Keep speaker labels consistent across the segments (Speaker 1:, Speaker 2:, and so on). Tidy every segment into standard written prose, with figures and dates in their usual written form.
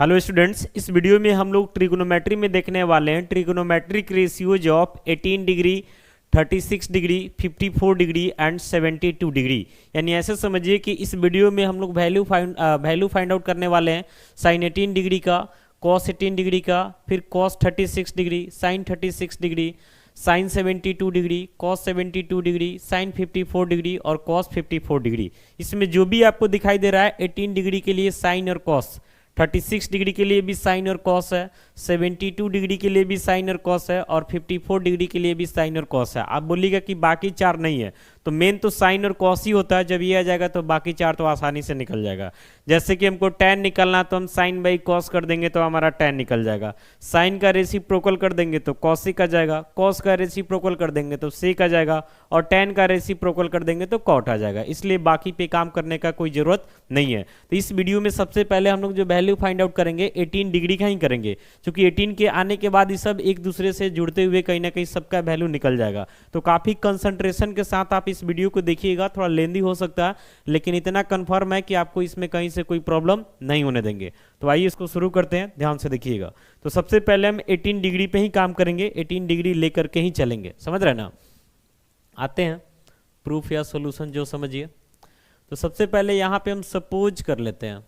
Speaker 1: Hello students, इस video में हम लोग ट्रिगोनोमेट्री में देखने वाले हैं trigonometric ratios of 18 degree, 36 degree, 54 degree and 72 degree. यानी ऐसे समझिए कि इस वीडियो में हम लोग वैल्यू फाइंड आउट करने वाले हैं साइन 18 डिग्री का, कॉस 18 डिग्री का, फिर cos 36 degree, sine 36 degree, sine 72 degree, cos 72 degree, sine 54 degree और कॉस 54 डिग्री। इसमें जो भी आपको दिखाई दे रहा है 18 डिग्री के लिए साइन और कॉस, 36 डिग्री के लिए भी साइन और कॉस है, 72 डिग्री के लिए भी साइन और कॉस है और 54 डिग्री के लिए भी साइन और कॉस है। आप बोलिएगा कि बाकी चार नहीं है, तो मेन तो साइन और कॉस ही होता है। जब ये आ जाएगा तो बाकी चार तो आसानी से निकल जाएगा। जैसे कि हमको tan निकलना तो हम साइन बाई कॉस कर देंगे तो हमारा tan निकल जाएगा। साइन का रेसिप्रोकल कर देंगे तो कॉसिक आ जाएगा, कॉस का रेसिप्रोकल कर देंगे तो सेक आ जाएगा और tan का रेसिप्रोकल कर देंगे तो कॉट आ जाएगा। इसलिए बाकी पे काम करने का कोई जरूरत नहीं है। तो इस वीडियो में सबसे पहले हम लोग जो वैल्यू फाइंड आउट करेंगे 18 डिग्री का ही करेंगे, क्योंकि 18 के आने के बाद ये सब एक दूसरे से जुड़ते हुए कहीं ना कहीं सबका वैल्यू निकल जाएगा। तो काफी कंसंट्रेशन के साथ आप इस वीडियो को देखिएगा। थोड़ा लेंदी हो सकता है, लेकिन इतना कंफर्म है कि आपको इसमें कहीं से कोई प्रॉब्लम नहीं होने देंगे। तो आइए इसको शुरू करते हैं, ध्यान से देखिएगा। तो सबसे पहले हम 18 डिग्री पे ही काम करेंगे, 18 डिग्री लेकर के ही चलेंगे, समझ रहे ना। आते हैं प्रूफ या सॉल्यूशन जो समझिए। तो सबसे पहले यहाँ पे हम सपोज कर लेते हैं,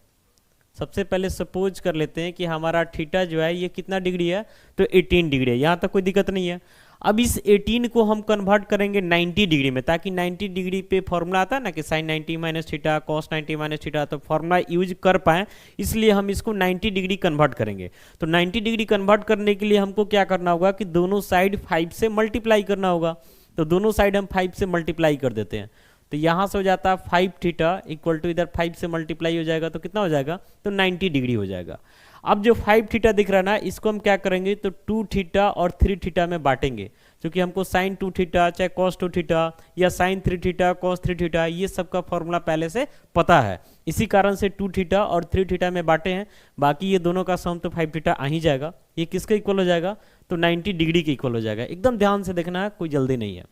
Speaker 1: सबसे पहले सपोज कर लेते हैं कि हमारा थीटा जो है ये कितना डिग्री है, तो 18 डिग्री है। यहाँ तक कोई दिक्कत नहीं है। अब इस 18 को हम कन्वर्ट करेंगे 90 डिग्री में, ताकि 90 डिग्री पे फॉर्मूला आता है ना कि sine 90 minus theta, cos 90 minus theta, तो फॉर्मूला यूज कर पाए, इसलिए हम इसको 90 डिग्री कन्वर्ट करेंगे। तो 90 डिग्री कन्वर्ट करने के लिए हमको क्या करना होगा कि दोनों साइड 5 से मल्टीप्लाई करना होगा। तो दोनों साइड हम 5 से मल्टीप्लाई कर देते हैं। तो यहाँ से हो जाता है 5 थीटा इक्वल टू, इधर 5 से मल्टीप्लाई हो जाएगा तो कितना हो जाएगा, तो 90 डिग्री हो जाएगा। अब जो 5 थीटा दिख रहा है ना, इसको हम क्या करेंगे तो 2 थीटा और 3 थीटा में बांटेंगे, क्योंकि हमको साइन 2 थीटा चाहे कॉस 2 थीटा या साइन 3 थीटा कॉस 3 थीटा ये सब का फॉर्मूला पहले से पता है। इसी कारण से 2 थीटा और 3 थीटा में बांटे हैं। बाकी ये दोनों का सम तो 5 थीटा आ ही जाएगा। ये किसके इक्वल हो जाएगा, तो 90 डिग्री के इक्वल हो जाएगा। एकदम ध्यान से देखना है, कोई जल्दी नहीं है।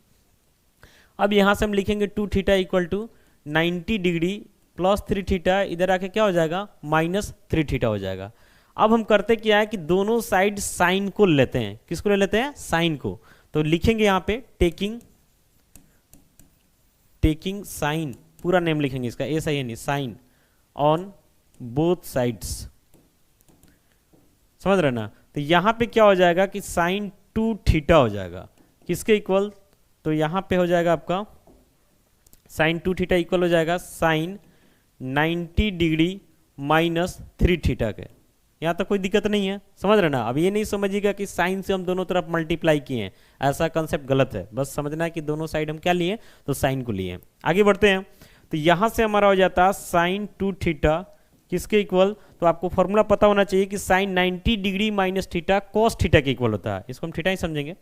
Speaker 1: अब यहाँ से हम लिखेंगे 2 theta equal to 90 degree plus 3 theta, इधर आके क्या हो जाएगा माइनस 3 थीटा हो जाएगा। अब हम करते क्या है कि दोनों साइड साइन को लेते हैं। किसको ले लेते हैं, साइन को। तो लिखेंगे यहाँ पे टेकिंग साइन, पूरा नेम लिखेंगे इसका, ऐसा ही नहीं, साइन ऑन बोथ साइड्स, समझ रहे ना। तो यहाँ पे क्या हो जाएगा कि साइन 2 थीटा हो जाएगा, किसके इक्वल, तो यहाँ पे हो जाएगा आपका साइन 2 थीटा इक्वल हो जाएगा साइन 90 डिग्री माइनस 3 थीटा के। यहाँ तक कोई दिक्कत नहीं है, समझ रहे ना। अब ये नहीं समझिएगा कि साइन से हम दोनों तरफ मल्टीप्लाई किए हैं, ऐसा कंसेप्ट गलत है। बस समझना है कि दोनों साइड हम क्या लिए, तो साइन को लिए। आगे बढ़ते हैं। तो यहाँ से हमारा हो जाता है साइन 2 थीटा किसके इक्वल, तो आपको फॉर्मूला पता होना चाहिए कि sine 90 degree minus theta cos theta के इक्वल होता है। इसको हम थीटा ही समझेंगे,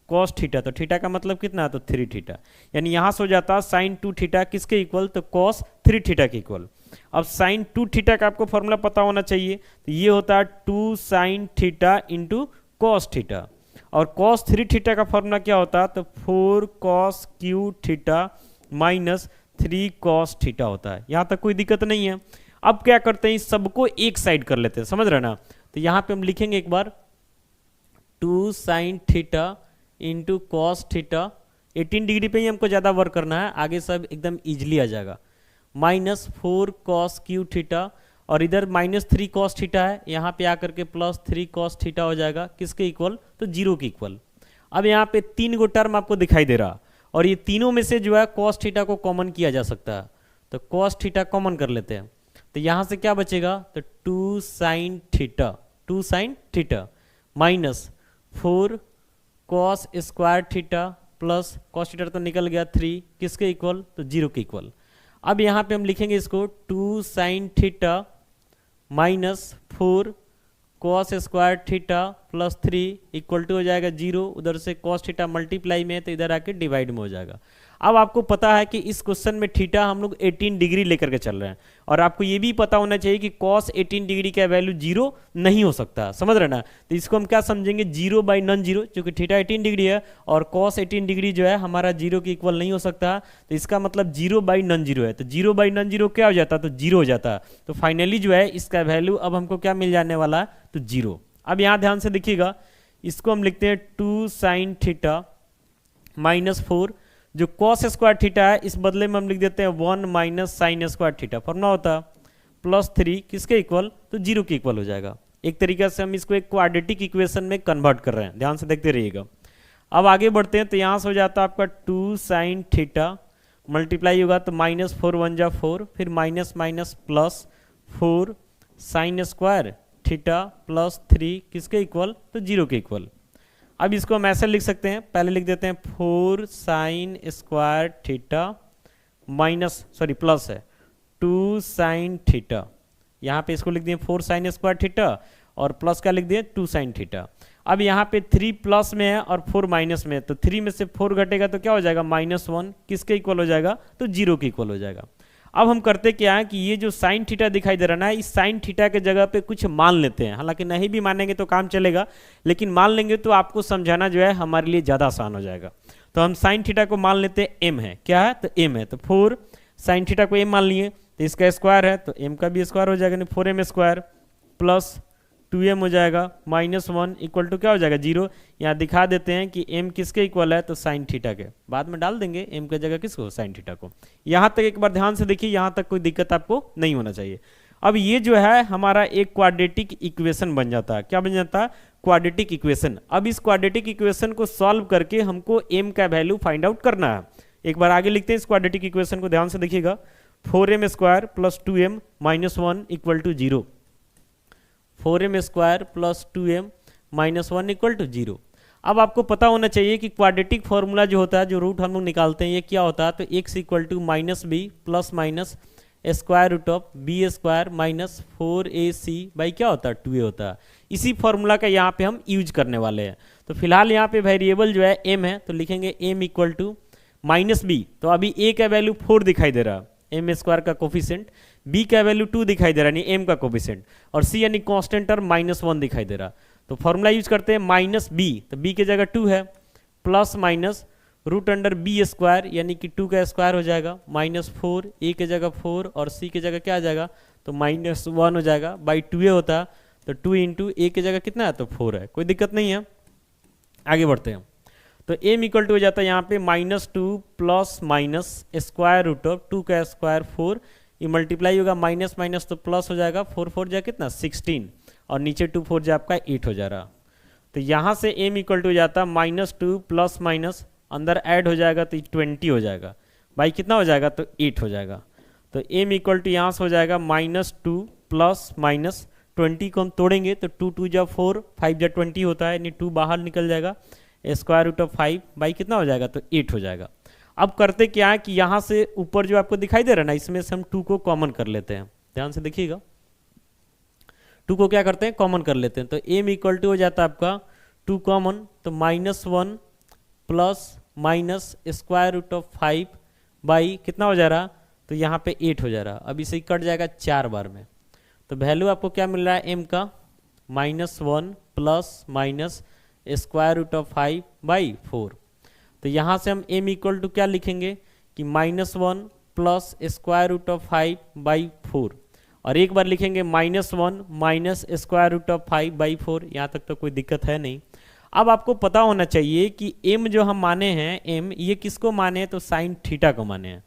Speaker 1: कॉस थीटा। तो थीटा का मतलब कितना, तो 3 थीटा। यानी यहाँ से हो जाता है साइन 2 थीटा किसके इक्वल, तो कॉस 3 थीटा के इक्वल। अब साइन 2 थीटा का आपको फॉर्मूला पता होना चाहिए, तो ये होता है 2 sine theta into cos theta. और कॉस 3 थीटा का फॉर्मूला क्या होता है, तो 4 cos Q theta minus 3 cos theta होता है। यहाँ तक कोई दिक्कत नहीं है। अब क्या करते हैं, इस सबको एक साइड कर लेते हैं, समझ रहे ना। तो यहाँ पे हम लिखेंगे एक बार 2 sine theta into cos theta, 18 degree पे ही हमको ज़्यादा वर्क करना है, आगे सब एकदम इजीली आ जाएगा, माइनस 4 कॉस क्यू थीटा, और इधर माइनस 3 कॉस थीटा है, यहाँ पे आकर के प्लस 3 कॉस थीटा हो जाएगा, किसके इक्वल, तो 0 के इक्वल। अब यहाँ पे 3 गो टर्म आपको दिखाई दे रहा, और ये तीनों में से जो है कॉस थीटा को कॉमन किया जा सकता है। तो कॉस थीटा कॉमन कर लेते हैं। तो यहाँ से क्या बचेगा, तो 2 sine theta minus 4 cos square theta plus cos theta तो निकल गया 3, किसके इक्वल, तो 0 के इक्वल। अब यहाँ पे हम लिखेंगे इसको 2 sine theta minus 4 cos square theta plus 3 equal to हो जाएगा 0, उधर से कॉस थीटा मल्टीप्लाई में है तो इधर आके डिवाइड में हो जाएगा। अब आपको पता है कि इस क्वेश्चन में थीटा हम लोग 18 डिग्री लेकर के चल रहे हैं, और आपको ये भी पता होना चाहिए कि कॉस 18 डिग्री का वैल्यू 0 नहीं हो सकता, समझ रहे ना। तो इसको हम क्या समझेंगे, 0 बाई नॉन जीरो, क्योंकि थीटा 18 डिग्री है और कॉस 18 डिग्री जो है हमारा 0 के इक्वल नहीं हो सकता, तो इसका मतलब 0 बाई नॉन जीरो है। तो 0 बाई नॉन जीरो क्या हो जाता, तो 0 हो जाता। तो फाइनली जो है इसका वैल्यू अब हमको क्या मिल जाने वाला है, तो 0। अब यहाँ ध्यान से देखिएगा, इसको हम लिखते हैं 2 साइन थीटा माइनस 4, जो कॉस स्क्वायर थीटा है इस बदले में हम लिख देते हैं 1 minus sine square theta. Formula होता प्लस 3 किसके इक्वल, तो 0 के इक्वल हो जाएगा। एक तरीके से हम इसको एक क्वाड्रेटिक इक्वेशन में कन्वर्ट कर रहे हैं, ध्यान से देखते रहिएगा। अब आगे बढ़ते हैं, तो यहाँ से हो जाता है आपका 2 साइन थीटा मल्टीप्लाई होगा तो माइनस 4 1 जा 4, फिर minus minus plus 4 sine square theta plus 3 किसके इक्वल, तो 0 के इक्वल। अब इसको हम ऐसे लिख सकते हैं, पहले लिख देते हैं 4 sine square theta minus plus है 2 साइन थीटा, यहाँ पे इसको लिख दिए 4 साइन स्क्वायर थीटा और प्लस क्या लिख दिए 2 साइन थीटा। अब यहाँ पे 3 प्लस में है और 4 माइनस में है, तो 3 में से 4 घटेगा तो क्या हो जाएगा, -1 किसके इक्वल हो जाएगा, तो 0 के इक्वल हो जाएगा। अब हम करते क्या है कि ये जो साइन थीटा दिखाई दे रहा है, इस साइन थीटा के जगह पे कुछ मान लेते हैं। हालांकि नहीं भी मानेंगे तो काम चलेगा, लेकिन मान लेंगे तो आपको समझाना जो है हमारे लिए ज़्यादा आसान हो जाएगा। तो हम साइन थीटा को मान लेते हैं m है, क्या है, तो m है। तो 4 साइन थीटा को m मान लिए, तो इसका स्क्वायर है तो m का भी स्क्वायर हो जाएगा, 4m स्क्वायर प्लस 2m हो जाएगा -1 इक्वल टू क्या हो जाएगा 0। यहाँ दिखा देते हैं कि m किसके इक्वल है, तो साइन थीटा के, बाद में डाल देंगे m के जगह किसको, साइन थीटा को। यहाँ तक एक बार ध्यान से देखिए, यहाँ तक कोई दिक्कत आपको नहीं होना चाहिए। अब ये जो है हमारा एक क्वाड्रेटिक इक्वेशन बन जाता है, क्या बन जाता है, क्वाड्रेटिक इक्वेशन। अब इस क्वाड्रेटिक इक्वेशन को सॉल्व करके हमको m का वैल्यू फाइंड आउट करना है। एक बार आगे लिखते हैं इस क्वाड्रेटिक इक्वेशन को, ध्यान से देखिएगा, 4m square plus 2m -1 equal to 0, 4m square plus 2m -1 equal to 0। अब आपको पता होना चाहिए कि क्वाड्रेटिक फॉर्मूला जो होता है, जो रूट हम लोग निकालते हैं, ये क्या होता है, तो x equal to -b plus minus square root of b square minus 4ac by क्या होता है, 2a होता है। इसी फॉर्मूला का यहाँ पे हम यूज करने वाले हैं। तो फिलहाल यहाँ पे वेरिएबल जो है m है, तो लिखेंगे m इक्वल टू -b, तो अभी a का वैल्यू 4 दिखाई दे रहा है, m स्क्वायर का कोफिशिएंट, b का वैल्यू 2 दिखाई दे रहा है, यानी m का कोफिशिएंट, और c यानी कांस्टेंट टर्म -1 दिखाई दे रहा। तो फॉर्मूला यूज करते हैं -b, तो b की जगह 2 है, plus minus root under b square यानी कि 2 का स्क्वायर हो जाएगा, -4 a की जगह 4 और c की जगह क्या आ जाएगा, तो -1 हो जाएगा, बाई 2a होता है, तो 2 इंटू a की जगह कितना है, तो 4 है, कोई दिक्कत नहीं है। आगे बढ़ते हैं, तो m इक्वल टू हो जाता है यहाँ पे -2 plus minus square root of 2 का स्क्वायर 4, ये मल्टीप्लाई होगा माइनस माइनस तो प्लस हो जाएगा, 4 4 जा कितना 16 और नीचे 2 4 जा आपका 8 हो जा रहा। तो यहाँ से m इक्वल टू हो जाता है -2 प्लस माइनस अंदर ऐड हो जाएगा तो 20 हो जाएगा, भाई कितना हो जाएगा, तो 8 हो जाएगा। तो m इक्वल टू यहाँ से हो जाएगा -2 प्लस माइनस 20 को हम तोड़ेंगे तो 2 2 जा 4 5 जा 20 होता है, यानी 2 बाहर निकल जाएगा, स्क्वायर रूट ऑफ 5 बाई कितना हो जाएगा, तो 8 हो जाएगा। अब करते क्या है कि यहाँ से ऊपर जो आपको दिखाई दे रहा है ना, इसमें से हम 2 को कॉमन कर लेते हैं, ध्यान से देखिएगा, 2 को क्या करते हैं, कॉमन कर लेते हैं। तो m इक्वल टू हो जाता है आपका 2 कॉमन, तो -1 plus minus square root of 5 by कितना हो जा रहा, तो यहाँ पे 8 हो जा रहा। अब इसे कट जाएगा 4 बार में, तो वैल्यू आपको क्या मिल रहा है m का, -1 plus minus square root of 5 by 4। तो यहाँ से हम m इक्वल टू क्या लिखेंगे कि -1 plus square root of 5 by 4, और एक बार लिखेंगे -1 minus square root of 5 by 4। यहाँ तक तो कोई दिक्कत है नहीं। अब आपको पता होना चाहिए कि m जो हम माने हैं, m ये किसको माने हैं, तो साइन थीटा को माने हैं।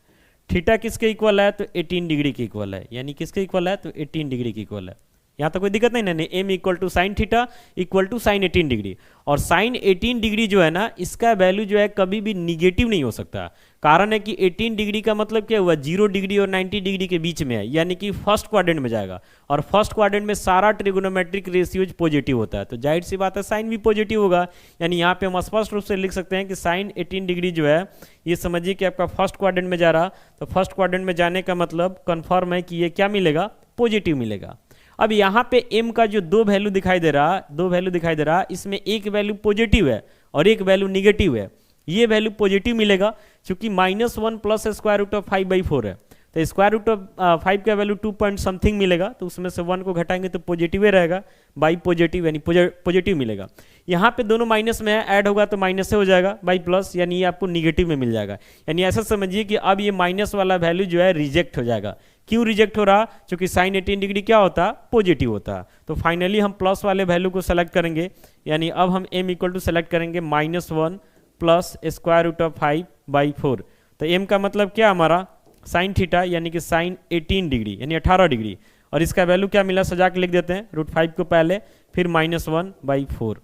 Speaker 1: थीटा किसके इक्वल है, तो 18 डिग्री के इक्वल है, यानी किसके इक्वल है, तो 18 डिग्री के इक्वल है। यहाँ तो कोई दिक्कत नहीं ना, m equal to sine theta equal to sine 18 degree, और साइन 18 डिग्री जो है ना, इसका वैल्यू जो है कभी भी निगेटिव नहीं हो सकता। कारण है कि 18 डिग्री का मतलब क्या हुआ, 0 डिग्री और 90 डिग्री के बीच में है, यानी कि फर्स्ट क्वाड्रेंट में जाएगा, और फर्स्ट क्वाड्रेंट में सारा ट्रिगोनोमेट्रिक रेशियोज पॉजिटिव होता है, तो जाहिर सी बात है साइन भी पॉजिटिव होगा। यानी यहाँ पे हम स्पष्ट रूप से लिख सकते हैं कि साइन 18 डिग्री जो है, ये समझिए कि आपका फर्स्ट क्वाड्रेंट में जा रहा, तो फर्स्ट क्वाड्रेंट में जाने का मतलब कन्फर्म है कि ये क्या मिलेगा, पॉजिटिव मिलेगा। अब यहाँ पे m का जो दो वैल्यू दिखाई दे रहा, इसमें एक वैल्यू पॉजिटिव है और एक वैल्यू निगेटिव है। ये वैल्यू पॉजिटिव मिलेगा क्योंकि -1 प्लस स्क्वायर रूट ऑफ 5/4 है, तो स्क्वायर रूट ऑफ 5 का वैल्यू 2 पॉइंट समथिंग मिलेगा, तो उसमें से 1 को घटाएंगे तो पॉजिटिव ही रहेगा, बाई पॉजिटिव यानी पॉजिटिव मिलेगा। यहाँ पे दोनों माइनस में है, ऐड होगा तो माइनस से हो जाएगा बाई प्लस, यानी ये आपको निगेटिव में मिल जाएगा। यानी ऐसा समझिए कि अब ये माइनस वाला वैल्यू जो है रिजेक्ट हो जाएगा। क्यों रिजेक्ट हो रहा? क्योंकि साइन 18 डिग्री क्या होता? पॉजिटिव होता। तो फाइनली हम प्लस वाले वैल्यू को सेलेक्ट करेंगे, यानी अब हम m इक्वल टू सेलेक्ट करेंगे -1 प्लस स्क्वायर रूट ऑफ 5/4। तो m का मतलब क्या हमारा? साइन थीटा यानी कि साइन 18 डिग्री यानी 18 डिग्री, और इसका वैल्यू क्या मिला सजा के लिख देते हैं, √5 को पहले फिर -1/4।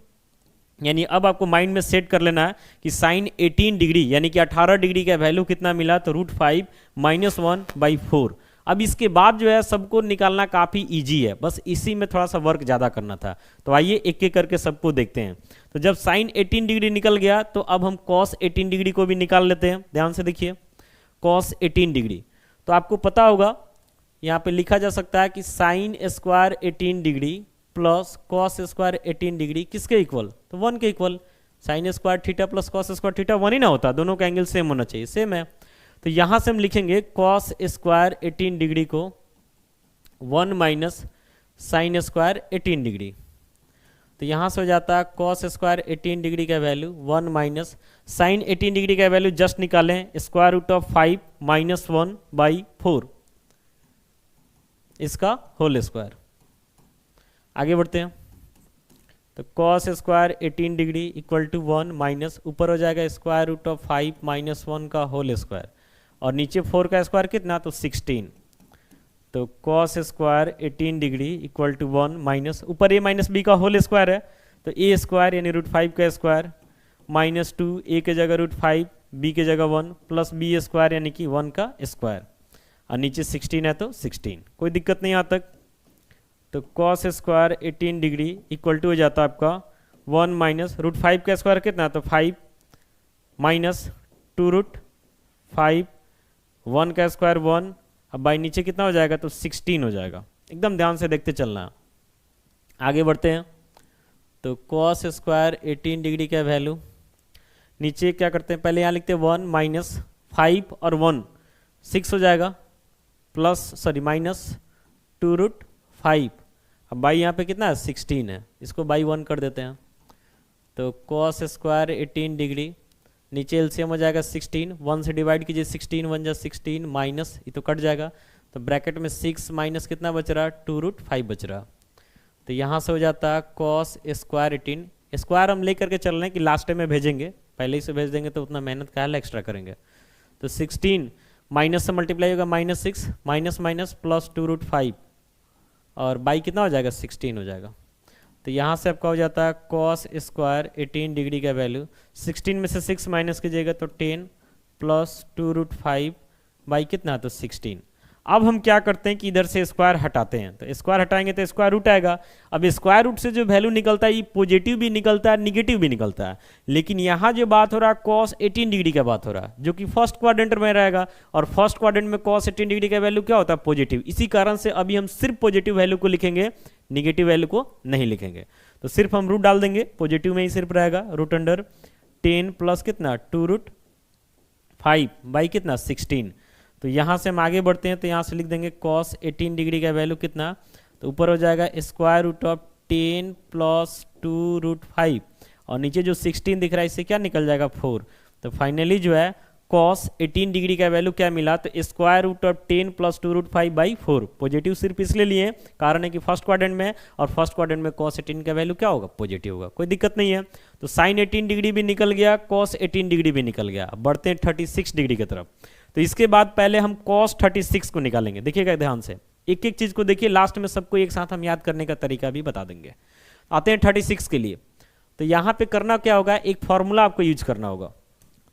Speaker 1: यानी अब आपको माइंड में सेट कर लेना है कि साइन 18 डिग्री यानी कि 18 डिग्री का वैल्यू कितना मिला, तो √5 -1/4। अब इसके बाद जो है सबको निकालना काफ़ी इजी है, बस इसी में थोड़ा सा वर्क ज़्यादा करना था। तो आइए एक एक करके सबको देखते हैं। तो जब साइन 18 डिग्री निकल गया तो अब हम कॉस 18 डिग्री को भी निकाल लेते हैं। ध्यान से देखिए, कॉस 18 डिग्री, तो आपको पता होगा यहाँ पे लिखा जा सकता है कि sine square 18 degree plus cos square 18 degree किसके इक्वल? तो 1 के equal. Sine square theta plus cos square theta 1 ही ना होता, दोनों का एंगल सेम होना चाहिए, सेम है। तो यहाँ से हम लिखेंगे कॉस स्क्वायर 18 डिग्री को 1 माइनस साइन स्क्वायर 18 डिग्री। तो यहाँ से हो जाता है कॉस स्क्वायर 18 डिग्री का वैल्यू 1 माइनस साइन 18 डिग्री का वैल्यू जस्ट निकालें, स्क्वायर रूट ऑफ 5 -1/4, इसका होल स्क्वायर। आगे बढ़ते हैं। तो cos square 18 degree equal to 1 minus ऊपर हो जाएगा स्क्वायर रूट ऑफ 5 -1 का होल स्क्वायर, और नीचे 4 का स्क्वायर कितना, तो 16। तो cos square 18 degree equal to 1 minus ऊपर a माइनस बी का होल स्क्वायर है, तो a स्क्वायर यानी √5 का स्क्वायर -2 a के जगह √5 b के जगह 1 प्लस b स्क्वायर यानी कि 1 का स्क्वायर, और नीचे 16 है तो 16। कोई दिक्कत नहीं यहाँ तक। तो cos square 18 degree equal to हो जाता है आपका 1 माइनस √5 का स्क्वायर कितना, तो 5 माइनस 2√5 1 का स्क्वायर 1, अब बाई नीचे कितना हो जाएगा, तो 16 हो जाएगा। एकदम ध्यान से देखते चलना। आगे बढ़ते हैं। तो कॉस स्क्वायर 18 डिग्री का वैल्यू नीचे क्या करते हैं, पहले यहाँ लिखते हैं 1 माइनस 5 और 1 6 हो जाएगा, प्लस सॉरी माइनस 2√5, अब बाई यहाँ पे कितना है 16 है, इसको बाई 1 कर देते हैं। तो कॉस स्क्वायर 18 डिग्री नीचे एलसीएम हो जाएगा 16, 1 से डिवाइड कीजिए 16 1 जा 16 माइनस ये तो कट जाएगा, तो ब्रैकेट में 6 माइनस कितना बच रहा, 2√5 बच रहा। तो यहाँ से हो जाता है कॉस स्क्वायर 18, स्क्वायर हम ले करके चल रहे हैं कि लास्ट में भेजेंगे, पहले ही से भेज देंगे तो उतना मेहनत का है एक्स्ट्रा करेंगे। तो 16 माइनस से मल्टीप्लाई होगा -6 माइनस माइनस प्लस 2√5, और बाई कितना हो जाएगा 16 हो जाएगा। तो यहाँ से आपका हो जाता है कॉस स्क्वायर 18 डिग्री का वैल्यू 16 में से 6 माइनस कीजिएगा तो 10 प्लस 2√5 बाई कितना, तो 16। अब हम क्या करते हैं कि इधर से स्क्वायर हटाते हैं, तो स्क्वायर हटाएंगे तो स्क्वायर रूट आएगा। अब स्क्वायर रूट से जो वैल्यू निकलता है ये पॉजिटिव भी निकलता है निगेटिव भी निकलता है, लेकिन यहाँ जो बात हो रहा है कॉस 18 डिग्री का बात हो रहा है, जो कि फर्स्ट क्वाड्रेंट में रहेगा, और फर्स्ट क्वाड्रेंट में कॉस 18 डिग्री का वैल्यू क्या होता है, पॉजिटिव। इसी कारण से अभी हम सिर्फ पॉजिटिव वैल्यू को लिखेंगे, निगेटिव वैल्यू को नहीं लिखेंगे। तो सिर्फ हम रूट डाल देंगे, पॉजिटिव में ही सिर्फ रहेगा, रूट अंडर 10 प्लस कितना 2√5 बाई कितना 16। तो यहाँ से हम आगे बढ़ते हैं, तो यहाँ से लिख देंगे कॉस 18 डिग्री का वैल्यू कितना, तो ऊपर हो जाएगा स्क्वायर रूट ऑफ 10 प्लस 2√5, और नीचे जो 16 दिख रहा है इससे क्या निकल जाएगा 4। तो फाइनली जो है कॉस 18 डिग्री का वैल्यू क्या मिला, तो square root of 10 plus 2√5 by 4। Positive सिर्फ इसलिए लिए कारण है कि फर्स्ट क्वाड्रेंट में है, और फर्स्ट क्वाड्रेंट में कॉस 18 का वैल्यू क्या होगा, पॉजिटिव होगा, कोई दिक्कत नहीं है। तो साइन 18 डिग्री भी निकल गया, कॉस 18 डिग्री भी निकल गया। बढ़ते हैं 36 डिग्री की तरफ। तो इसके बाद पहले हम कॉस 36 को निकालेंगे, देखिएगा ध्यान से, एक एक चीज को देखिए, लास्ट में सबको एक साथ हम याद करने का तरीका भी बता देंगे। आते हैं 36 के लिए। तो यहाँ पे करना क्या होगा, एक फॉर्मूला आपको यूज करना होगा।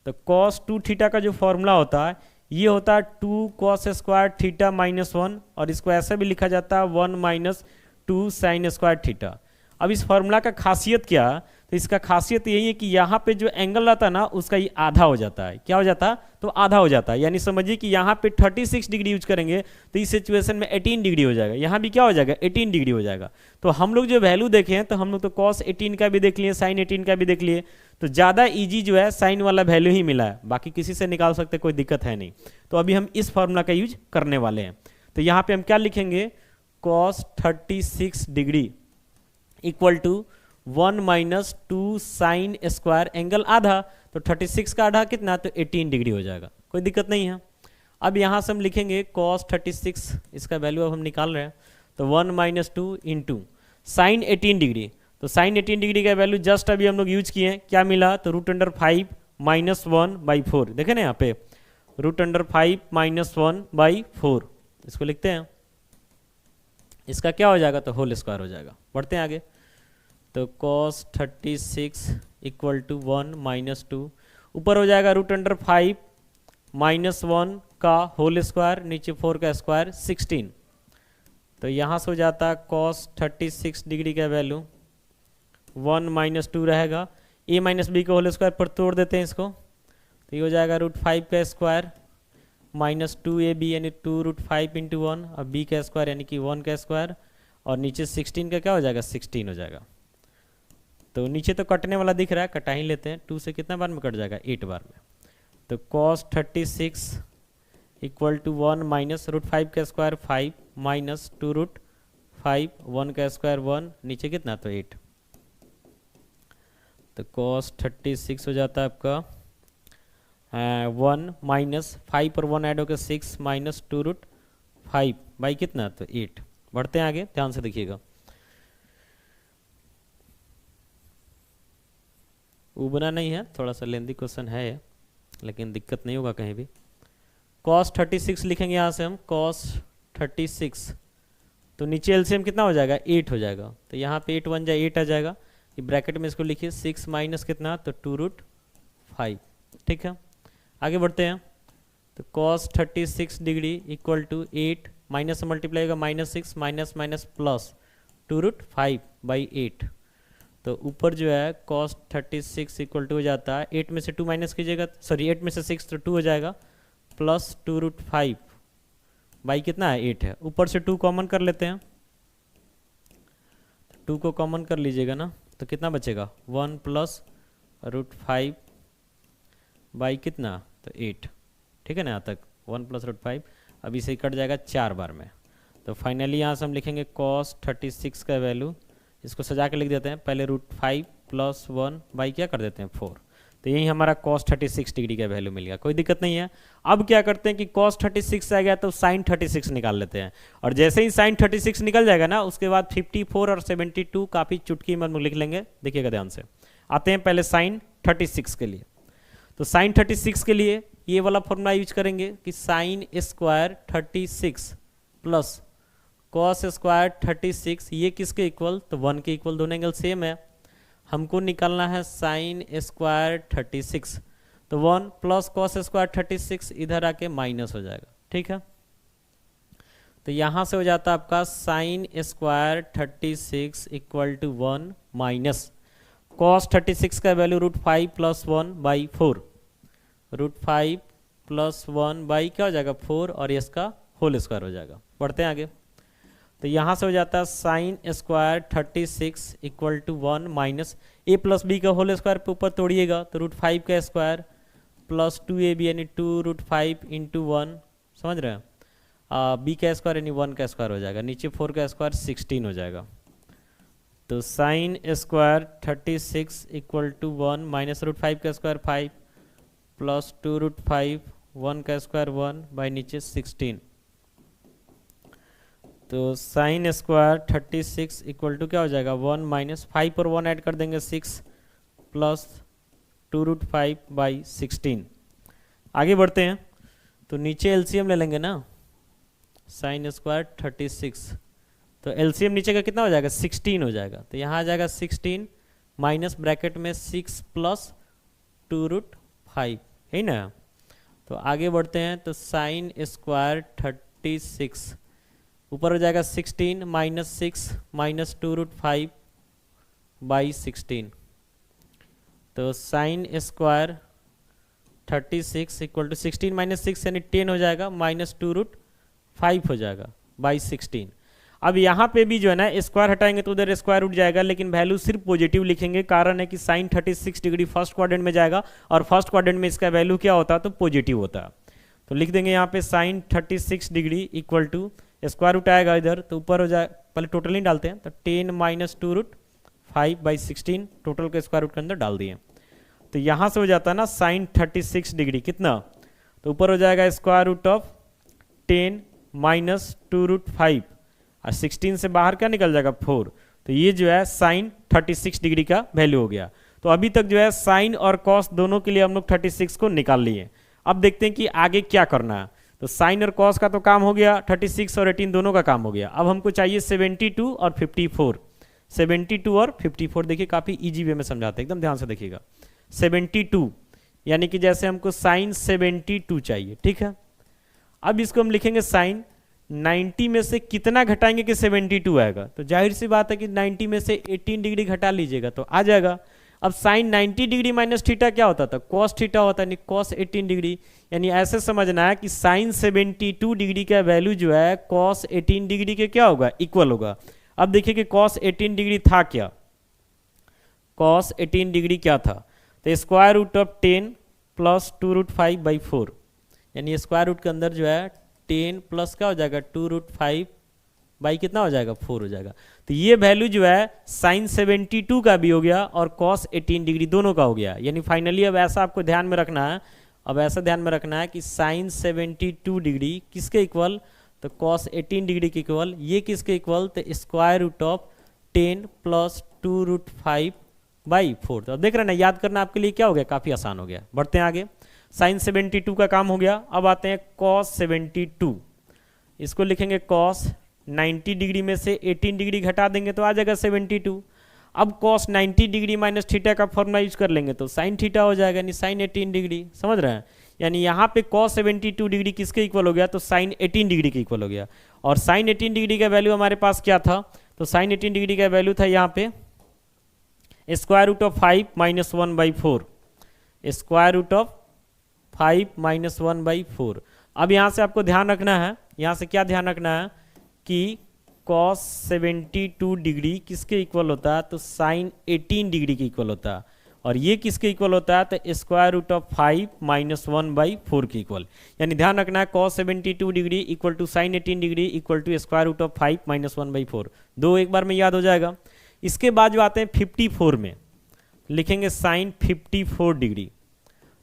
Speaker 1: तो कॉस 2 थीटा का जो फॉर्मूला होता है ये होता है 2 कॉस स्क्वायर थीटा -1, और इसको ऐसा भी लिखा जाता है 1 माइनस 2 साइन स्क्वायर थीटा। अब इस फॉर्मूला का खासियत क्या है, तो इसका खासियत यही है कि यहाँ पे जो एंगल रहता है ना उसका ये आधा हो जाता है। क्या हो जाता है? तो आधा हो जाता है। यानी समझिए कि यहाँ पे 36 डिग्री यूज करेंगे तो इस सिचुएशन में 18 डिग्री हो जाएगा, यहाँ भी क्या हो जाएगा? 18 डिग्री हो जाएगा। तो हम लोग जो वैल्यू देखे हैं तो हम लोग तो cos 18 का भी देख लिए, sin 18 का भी देख लिए, तो ज़्यादा ईजी जो है साइन वाला वैल्यू ही मिला है, बाकी किसी से निकाल सकते, कोई दिक्कत है नहीं। तो अभी हम इस फॉर्मूला का यूज करने वाले हैं। तो यहाँ पे हम क्या लिखेंगे? cos 36 degree equal to 1 minus 2 sine square, angle आधा, तो 36 का आधा कितना? तो 18 डिग्री हो जाएगा, कोई दिक्कत नहीं है। अब यहाँ से हम लिखेंगे cos 36, इसका वैल्यू अब हम निकाल रहे हैं, तो 1 माइनस 2 इंटू साइन 18 डिग्री, तो साइन 18 डिग्री का वैल्यू जस्ट अभी हम लोग यूज किए हैं, क्या मिला? तो √5 माइनस 1/4, देखे ना यहाँ पे √5 माइनस 1/4, इसको लिखते हैं, इसका क्या हो जाएगा? तो होल स्क्वायर हो जाएगा। बढ़ते हैं आगे, तो cos 36 इक्वल टू 1 माइनस 2, ऊपर हो जाएगा √5 माइनस 1 का होल स्क्वायर, नीचे 4 का स्क्वायर 16, तो यहाँ से हो जाता है cos 36 डिग्री का वैल्यू 1 माइनस 2 रहेगा, a माइनस बी का होल स्क्वायर पर तोड़ देते हैं इसको, तो ये हो जाएगा √5 का स्क्वायर माइनस 2ab यानी 2√5 इंटू 1, अब b का स्क्वायर यानी कि 1 का स्क्वायर, और नीचे 16 का क्या हो जाएगा? 16 हो जाएगा। तो नीचे तो कटने वाला दिख रहा है, कटा ही लेते हैं, 2 से कितना बार में कट जाएगा? 8 बार में। तो cos 36 इक्वल टू 1 माइनस √5 का स्क्वायर 5 माइनस 2√5, 1 का स्क्वायर 1, नीचे कितना? तो 8, तो cos 36 हो जाता है आपका 1 माइनस 5 और 1 ऐड होकर 6 माइनस 2√5 बाई कितना? तो 8। बढ़ते हैं आगे, ध्यान से देखिएगा, उबना नहीं है, थोड़ा सा लेंदी क्वेश्चन है ये, लेकिन दिक्कत नहीं होगा कहीं भी। cos 36 लिखेंगे यहाँ से हम, cos 36, तो नीचे एलसीएम कितना हो जाएगा? 8 हो जाएगा, तो यहाँ पे 8 1 जा 8 आ जाएगा, ये ब्रैकेट में इसको लिखिए 6 माइनस कितना? तो 2√5, ठीक है। आगे बढ़ते हैं, तो cos 36 degree equal to 8 minus से मल्टीप्लाई होगा -6 माइनस माइनस प्लस 2√5 बाई 8, तो ऊपर जो है cos 36 इक्वल टू हो जाता है 8 में से 2 माइनस कीजिएगा, सॉरी 8 में से 6 तो 2 हो जाएगा, प्लस 2√5 बाई कितना है? 8 है, ऊपर से 2 कॉमन कर लेते हैं, 2 को कॉमन कर लीजिएगा ना, तो कितना बचेगा? 1 प्लस √5 बाई कितना? तो 8, ठीक है ना, यहाँ तक 1 प्लस √5, अब इसे कट जाएगा 4 बार में। तो फाइनली यहाँ से हम लिखेंगे cos 36 का वैल्यू, इसको सजा के लिख देते हैं, पहले √5 प्लस 1 बाई क्या कर देते हैं? 4, तो यही हमारा cos 36 डिग्री का वैल्यू मिल गया, कोई दिक्कत नहीं है। अब क्या करते हैं कि cos 36 आ गया तो sin 36 निकाल लेते हैं, और जैसे ही sin 36 निकल जाएगा ना, उसके बाद 54 और 72 काफ़ी चुटकी में लिख लेंगे, देखिएगा ध्यान से। आते हैं पहले sin 36 के लिए, तो sin 36 के लिए ये वाला फॉर्मूला यूज करेंगे कि sign square 36 plus cos square 36, ये किसके इक्वल? तो 1 के इक्वल, दोनों एंगल सेम है, हमको निकालना है साइन स्क्वायर 36, तो 1 प्लस कॉस स्क्वायर 36 इधर आके माइनस हो जाएगा, ठीक है। तो यहाँ से हो जाता है आपका sine square 36 equal to 1 minus cos 36 का value √5 plus 1 by 4, √5 plus 1 by क्या हो जाएगा? 4, और इसका होल स्क्वायर हो जाएगा। बढ़ते हैं आगे, तो यहाँ से हो जाता है sine square 36 equal to 1 minus a plus b का होल स्क्वायर पे ऊपर तोड़िएगा, तो √5 का स्क्वायर प्लस 2ab यानी 2√5 इंटू 1, समझ रहे हैं, b का स्क्वायर यानी 1 का स्क्वायर हो जाएगा, नीचे 4 का स्क्वायर 16 हो जाएगा। तो sine square 36 equal to 1 minus √5 का स्क्वायर 5 प्लस 2√5, 1 का स्क्वायर 1 बाई नीचे 16, तो साइन स्क्वायर 36 इक्वल टू क्या हो जाएगा? 1 माइनस 5 और 1 ऐड कर देंगे 6 प्लस 2√5 बाई 16। आगे बढ़ते हैं, तो नीचे एलसीएम ले लेंगे ना, साइन स्क्वायर 36, तो एलसीएम नीचे का कितना हो जाएगा? 16 हो जाएगा, तो यहाँ आ जाएगा 16 माइनस ब्रैकेट में 6 प्लस 2√5, है ना। तो आगे बढ़ते हैं, तो साइन स्क्वायर 36 ऊपर हो जाएगा 16 माइनस 6 माइनस 2√5 बाई 16, तो sine square 36 equal to 16 minus 6 यानी 10 हो जाएगा, माइनस 2√5 हो जाएगा बाई 16। अब यहाँ पे भी जो है ना स्क्वायर हटाएंगे तो उधर स्क्वायर उठ जाएगा, लेकिन वैल्यू सिर्फ पॉजिटिव लिखेंगे, कारण है कि साइन 36 डिग्री फर्स्ट क्वाड्रेंट में जाएगा और फर्स्ट क्वाड्रेंट में इसका वैल्यू क्या होता है, तो पॉजिटिव होता है। तो लिख देंगे यहाँ पे sine 36 degree equal to square root आएगा इधर तो ऊपर हो जाए, पहले टोटल नहीं डालते हैं, तो 10 माइनस 2√5 बाई 16 टोटल के स्क्वायर रूट के अंदर डाल दिए। तो यहाँ से हो जाता है ना साइन 36 डिग्री कितना, तो ऊपर हो जाएगा स्क्वायर रूट ऑफ 10 माइनस 2√5 और 16 से बाहर क्या निकल जाएगा 4। तो ये जो है साइन 36 डिग्री का वैल्यू हो गया। तो अभी तक जो है साइन और कॉस दोनों के लिए हम लोग 36 को निकाल लिए। अब देखते हैं कि आगे क्या करना है। तो साइन और कॉस का तो काम हो गया, 36 और 18 दोनों का काम हो गया। अब हमको चाहिए 72 और 54। 72 और 54 देखिए काफ़ी इजी वे में समझाते हैं, एकदम ध्यान से देखिएगा। 72 यानी कि जैसे हमको साइन 72 चाहिए, ठीक है। अब इसको हम लिखेंगे साइन 90 में से कितना घटाएंगे कि 72 आएगा, तो जाहिर सी बात है कि 90 में से 18 डिग्री घटा लीजिएगा तो आ जाएगा। अब साइन 90 डिग्री माइनस थीटा क्या होता था, कॉस थीटा होता है, कॉस 18 डिग्री। यानी ऐसे समझना है कि साइन 72 डिग्री का वैल्यू जो है कॉस 18 डिग्री के क्या होगा, इक्वल होगा। अब देखिए कि कॉस 18 डिग्री था क्या, कॉस 18 डिग्री क्या था, तो square root of 10 plus 2√5 by 4, यानी स्क्वायर रूट के अंदर जो है 10 प्लस क्या हो जाएगा 2√5 बाई कितना हो जाएगा 4 हो जाएगा। तो ये वैल्यू जो है साइन 72 का भी हो गया और कॉस 18 डिग्री दोनों का हो गया। यानी फाइनली अब ऐसा आपको ध्यान में रखना है, अब ऐसा ध्यान में रखना है कि साइन 72 डिग्री किसके इक्वल, तो कॉस 18 डिग्री के इक्वल। ये किसके इक्वल, तो square root of 10 plus 2√5 by 4। तो अब देख रहे हैं ना, याद करना आपके लिए क्या हो गया, काफ़ी आसान हो गया। बढ़ते हैं आगे, साइन 72 का काम हो गया। अब आते हैं कॉस 72, इसको लिखेंगे कॉस 90 डिग्री में से 18 डिग्री घटा देंगे तो आ जाएगा 72। अब कॉस 90 डिग्री माइनस थीटा का फॉर्मूला यूज कर लेंगे तो साइन थीटा हो जाएगा, यानी साइन 18 डिग्री। समझ रहे हैं, यानी यहाँ पे कॉस 72 डिग्री किसके इक्वल हो गया, तो साइन 18 डिग्री के इक्वल हो गया। और साइन 18 डिग्री का वैल्यू हमारे पास क्या था, तो साइन 18 डिग्री का वैल्यू था यहाँ पे square root of 5 minus 1 by 4, square root of 5 minus 1 by 4। अब यहाँ से आपको ध्यान रखना है, यहाँ से क्या ध्यान रखना है कि कॉस 72 डिग्री किसके इक्वल होता है, तो साइन 18 डिग्री के इक्वल होता है। और ये किसके इक्वल होता है, तो square root of 5 minus 1 by 4 के इक्वल। यानी ध्यान रखना है cos 72 degree equal to sine 18 degree equal to square root of 5 minus 1 by 4। दो एक बार में याद हो जाएगा। इसके बाद जो आते हैं 54 में, लिखेंगे साइन 54 डिग्री,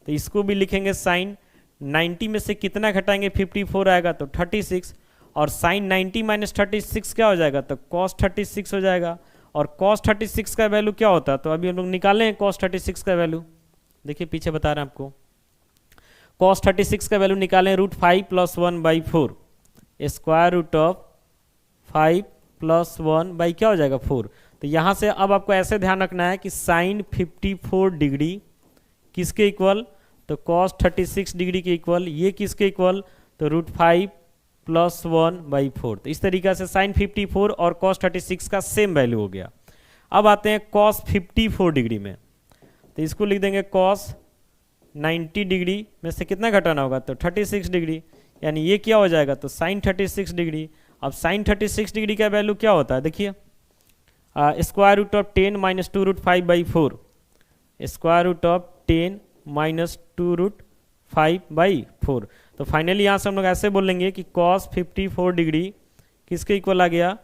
Speaker 1: तो इसको भी लिखेंगे साइन 90 में से कितना घटाएंगे 54 आएगा तो 36, और साइन 90 माइनस 36 क्या हो जाएगा, तो कॉस 36 हो जाएगा। और कॉस 36 का वैल्यू क्या होता है, तो अभी हम लोग निकाले हैं कॉस 36 का वैल्यू, देखिए पीछे बता रहे हैं आपको। कॉस 36 का वैल्यू निकालें √5 plus 1 by 4, square root of 5 plus 1 by क्या हो जाएगा 4। तो यहाँ से अब आपको ऐसे ध्यान रखना है कि साइन 54 डिग्री किसके इक्वल, तो कॉस 36 डिग्री के इक्वल। ये किसके इक्वल, तो √5 प्लस 1 बाई 4। तो इस तरीके से साइन 54 और कॉस 36 का सेम वैल्यू हो गया। अब आते हैं कॉस 54 डिग्री में, तो इसको लिख देंगे कॉस 90 डिग्री में से कितना घटाना होगा, तो 36 डिग्री, यानी ये क्या हो जाएगा, तो साइन 36 डिग्री। अब साइन 36 डिग्री का वैल्यू क्या होता है, देखिए square root of 10 minus 2√5 by 4, square root of 10 minus 2√5 by 4। तो फाइनली यहाँ से हम लोग ऐसे बोलेंगे कि कॉस 54 डिग्री किसके इक्वल आ गया,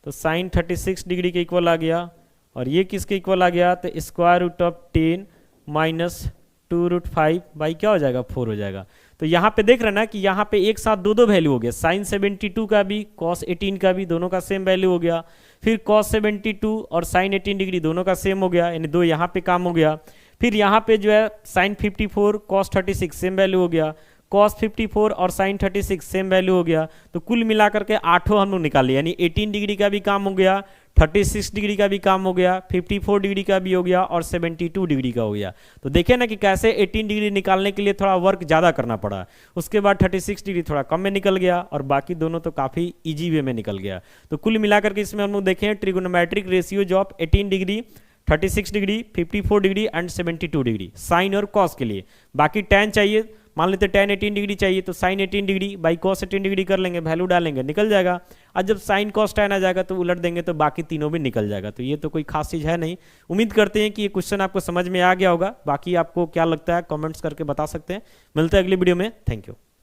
Speaker 1: तो साइन 36 डिग्री के इक्वल आ गया। और ये किसके इक्वल आ गया, तो square root of 10 minus 2√5 by क्या हो जाएगा 4 हो जाएगा। तो यहाँ पे देख रहे ना कि यहाँ पे एक साथ दो वैल्यू हो गया, साइन 72 का भी कॉस 18 का भी, दोनों का सेम वैल्यू हो गया। फिर कॉस 72 और साइन 18 डिग्री दोनों का सेम हो गया, यानी दो यहाँ पे काम हो गया। फिर यहाँ पे जो है साइन 54 कॉस 36 सेम वैल्यू हो गया, कॉस 54 और साइन 36 सेम वैल्यू हो गया। तो कुल मिलाकर के 8 हम लोग निकाल लिया, यानी 18 डिग्री का भी काम हो गया, 36 डिग्री का भी काम हो गया, 54 डिग्री का भी हो गया और 72 डिग्री का हो गया। तो देखिए ना कि कैसे 18 डिग्री निकालने के लिए थोड़ा वर्क ज़्यादा करना पड़ा, उसके बाद 36 डिग्री थोड़ा कम में निकल गया और बाकी दोनों तो काफ़ी ईजी वे में निकल गया। तो कुल मिलाकर के इसमें हम लोग देखें trigonometric ratio of 18 degree 36 degree, 54 degree and 72 degree sign और कॉस के लिए। बाकी tan चाहिए, मान लेते tan 18 डिग्री चाहिए तो sine 18 degree by cos 18 degree कर लेंगे, वैल्यू डालेंगे, निकल जाएगा। और जब साइन कॉस tan आ जाएगा तो उलट देंगे तो बाकी तीनों भी निकल जाएगा। तो ये तो कोई खास चीज़ है नहीं। उम्मीद करते हैं कि ये क्वेश्चन आपको समझ में आ गया होगा। बाकी आपको क्या लगता है कमेंट्स करके बता सकते हैं। मिलते हैं अगली वीडियो में। Thank you.